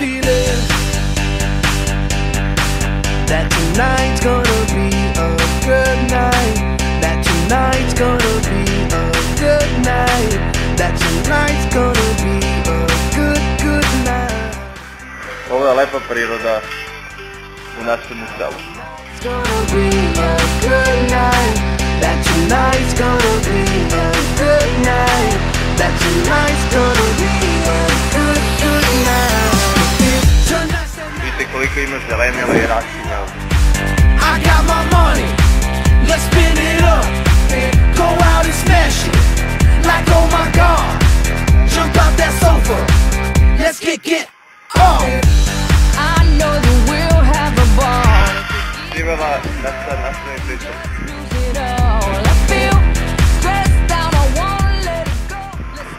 feeling that tonight's gonna be a good night. That tonight's gonna be a good night. That tonight's gonna be a good night. Ovo je lepa priroda u našem selu. It's gonna be a good night. That tonight's gonna be a good night. That tonight's gonna be a good night. Vidite koliko ima zelenila i rastinja ovdje. I got my money, let's spin it up. Go out and smash it, like oh my god. Jump out that sofa, let's get off. I know that we'll have a ball. Živjela naša nastavna priča.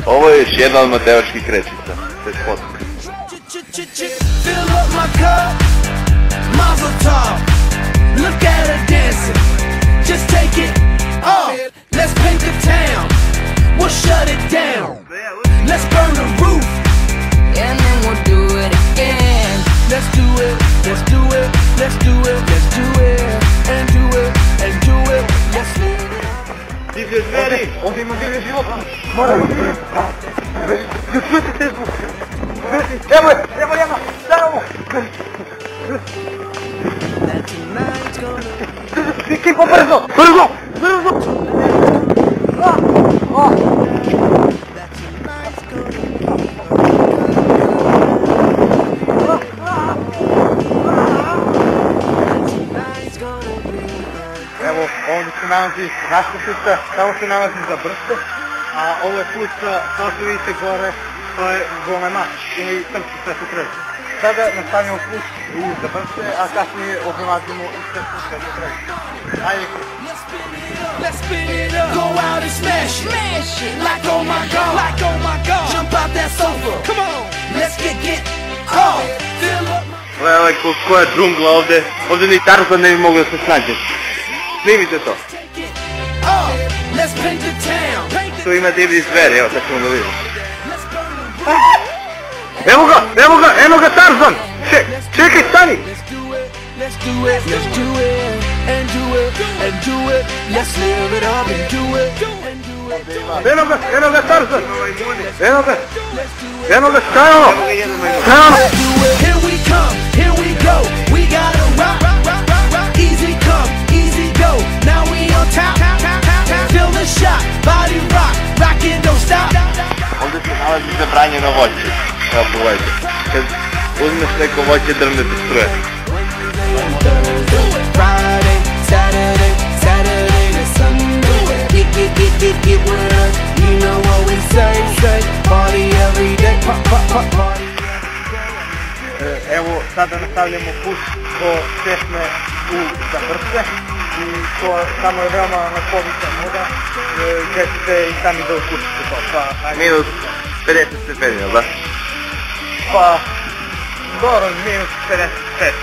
Ovo je još jedna od matevačkih krečica. To je spotka. Fill up my cup, mazel tov. Look at her dancing, just take it off. Let's paint the town, we'll shut it down. Let's burn the roof, and then we'll do it again. Let's do it, let's do it, let's do it, let's do it, and do it, and do it, let's do it. Divlje zveri, ovdje ima divlje životinje. Moramo divlje. Čujete te zvuk. Evo je, stavamo. Kipo, brzo. Evo, ovdje se nalazi raškošica, tamo se nalazi za brste, a ovo je put, kao što vidite gore, to je golema ili srpski Sveti Krst. Sada nastavljamo put za brste, a kasnije obilazimo i srpski Sveti Krst. Ajde. Let's spin it up, go out and smash it, like oh my god, jump out that sofa, come on, let's get off, fill up. Gledaj koja džungla ovdje, ovdje ni Tarzan ne bi mogao da se snađe. Snimite to. Tu ima divlji zveri, evo sad ćemo ga vidjeti. Evo ga Tarzan! Čekaj, stani! Let's do it, and do it, and do it, let's live it up and do it, and do it. Eno ga Tarzan! Eno ga, stajamo! Here we come, here we go, we gotta rock, easy come, easy go, now we on top, feel the shot, body rock, rockin' don't stop. Ovdje se nalazi zabranjeno voće. Evo pogledajte. Kad uzmeš neko voće, drvne te struje. Friday, Saturday, Saturday to Sunday. Get with us, you know what we say, party every day, party. Evo, sada nastavljamo put do česme za brste. I to samo je veoma nakovita voda, gdje ćete i sami da ukusite to. Minus 50 stepeni, jel da? Pa, dobro, minus 56.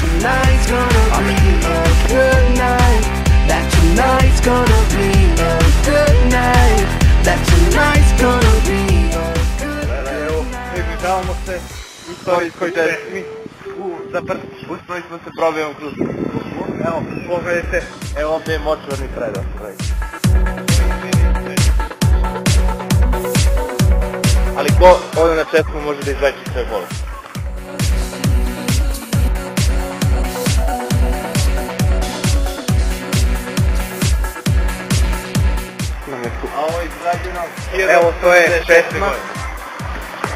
Tonight's gonna be a good night. That tonight's gonna be a good night. That tonight's gonna be a good night. Evo, približavamo se istorijskoj česmi za brst. Uspeli smo se probijemo kroz evo, pogledajte, evo ovdje je močvarni predav. Ali ko ovdje na česmu može da izleči sve bolesti? A ovo je izgrađeno... Evo, to je česma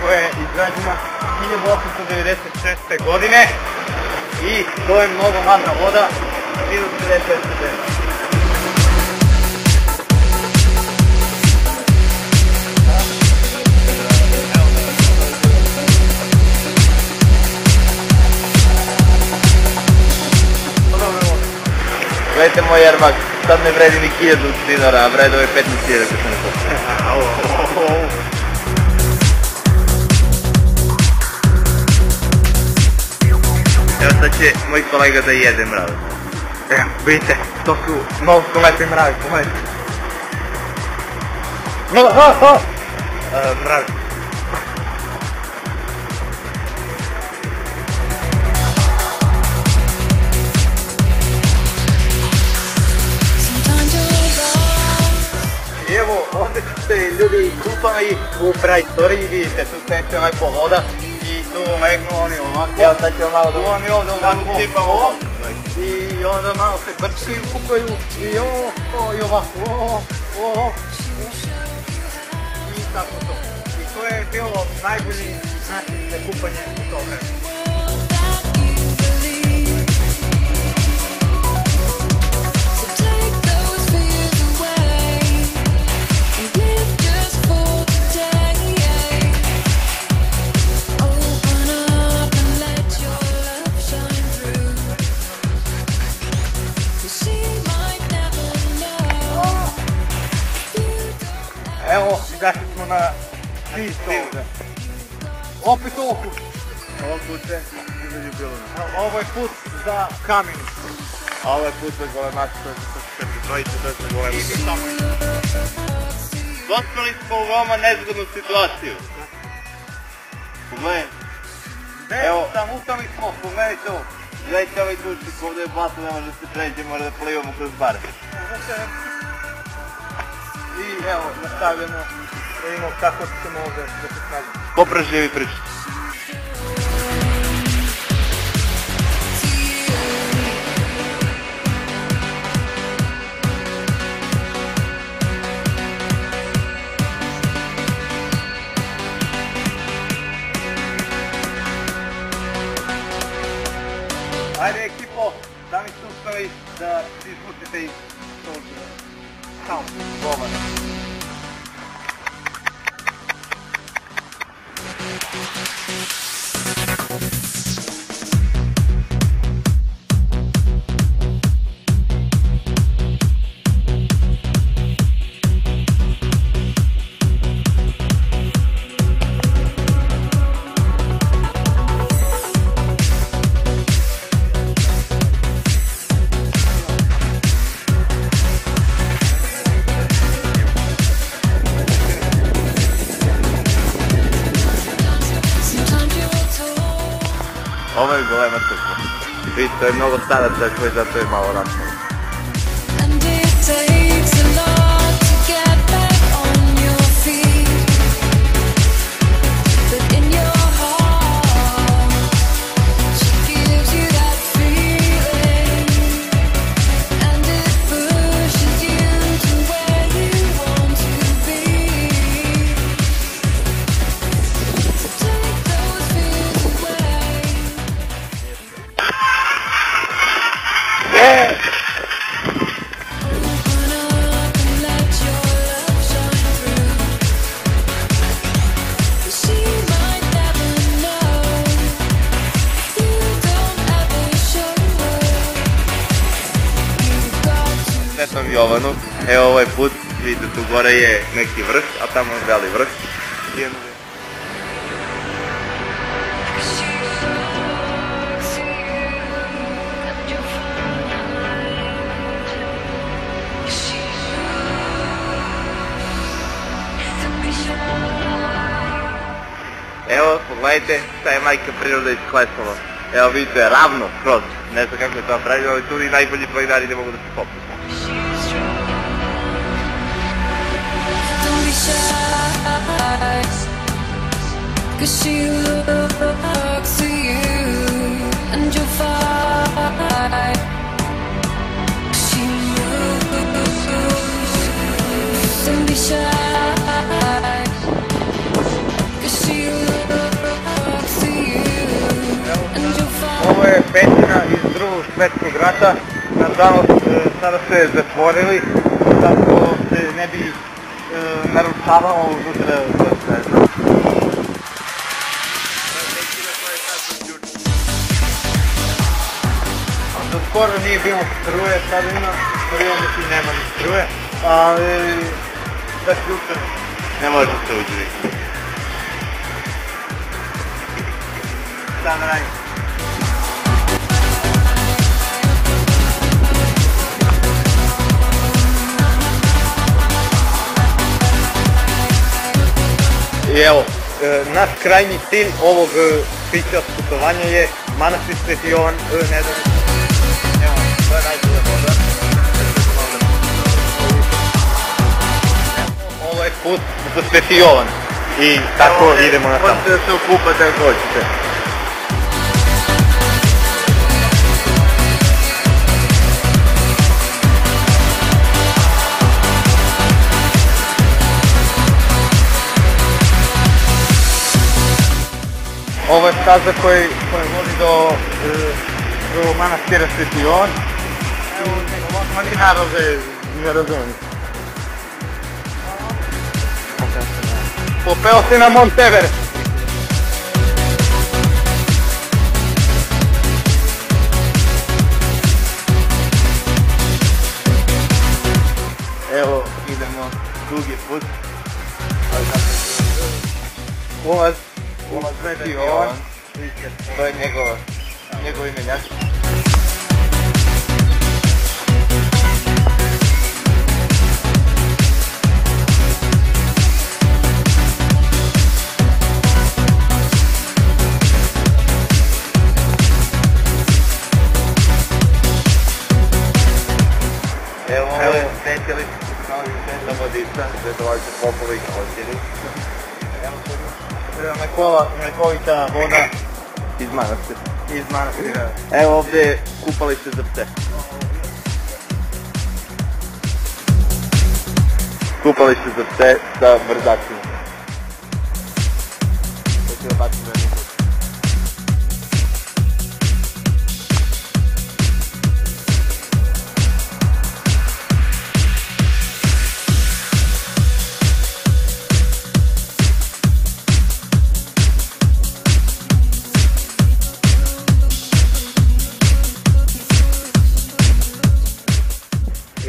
koja je izgrađena 1896. godine i to je mnogo hladna voda, minus 56 stepeni. Gledajte moj Airmax, sad ne vredi ni 1000 dinara, a vredo je 15.000 kad sam ne to. Evo sad će moj kolega da jede mrav. Evo, vidite, to su mnogo lepi mravi, pogledajte. Mravi. kupali u praistoriji, vidite, tu teče onaj voda i tu legnu oni ovako. Evo sad ćemo malo da... Oni ovdje ovako i onda malo se brči kupaju i ovako, i tako to. I to je bilo najbolji način za kupanje u to vreme. Evo, izašli smo na pist ovdje. Opet ovo kuće. Ovo kuće između Bilona. Ovo je put za Kamenicu. A ovo je put za Golemaču koje se trojice, to je za Golemaču. Dospeli smo u veoma nezgodnu situaciju. Pogledaj. Evo, zamutali smo, pogledajte ovo. Gledajte ovaj dušnik, ovdje je blato, ne može da se pređe, mora da plivamo kroz bare. I evo, nastavljamo, vidimo kako ćemo ovdje da se snažimo. Popražljivi pričati. Ajde ekipo, da mi ste uspeli da izvučete iz tog govora. Ovo je golema crkva. Vidite, to je mnogo stara crkva i zato je malo rašala. Svetom Jovanu, evo ovaj put, vidite tu gore je neki vrh, a tamo je veli vrh. Evo, pogledajte šta je majka priroda isklesala. Evo vidite, ravno, skroz. Ne znam kako je to napravljeno, ali tu i najbolji planinari ne mogu da se popnu. Ovo je pećina iz Drugog svjetskog rata, nažalost sada su je zatvorili, zato se ne bi narušavalo unutra sve. Do skoro nije bilo struje, sada ima struje, mislim nema ni struje, ali da ključe ne može se uđi. Šta da radim? I evo, naš krajnji cilj ovog pića putovanja je manastir Sveti Jovan Nedelj. Evo, to je najbolja voda. Ovo je put za Specijon i tako idemo na tamo. Možete da se okupate ako hoćete. Ovo je staza koji vodi do manastira Specijon. Evo, neki narode, ne razumijem. Popeo se na Mont Everest. Evo, idemo drugi put. Ulaz Specijon. To je njegov imenjač. Evo, ovo je Svećelić, Sveta vodica, Svetovača Popović, Osjelić. Evo lekovita voda Iz manastira. iz manastira. Evo ovdje je kupalište za pse. Kupalište za pse sa brzacima. To ću da bacim jednu put.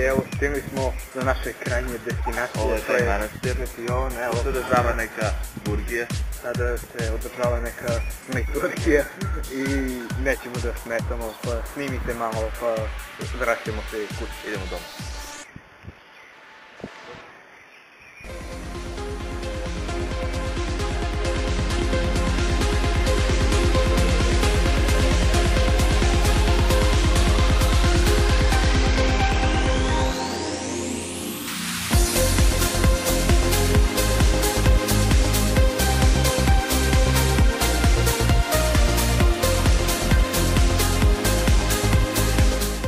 Evo, stigli smo do naše krajnje destinacije. Ovo je taj manastir. Specijon, evo. Ovdje održava neka burgija. Sada se održava neka liturgija i nećemo da smetamo, pa snimite malo, pa vraćamo se kući. Idemo doma.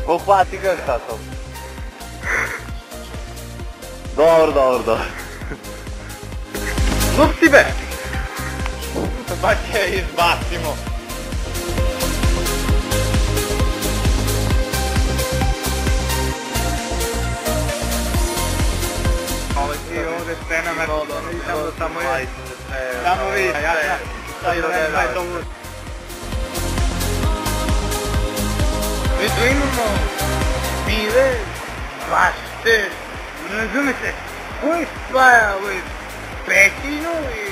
Pohvati ga tatom. Dobro. Lupci be! Pa će izbacimo. I ovdje scena me tamo je. Tamo vidite, ja sam to vod. Mi tu imamo pive, pašte, razumete, koji spaja pećinu i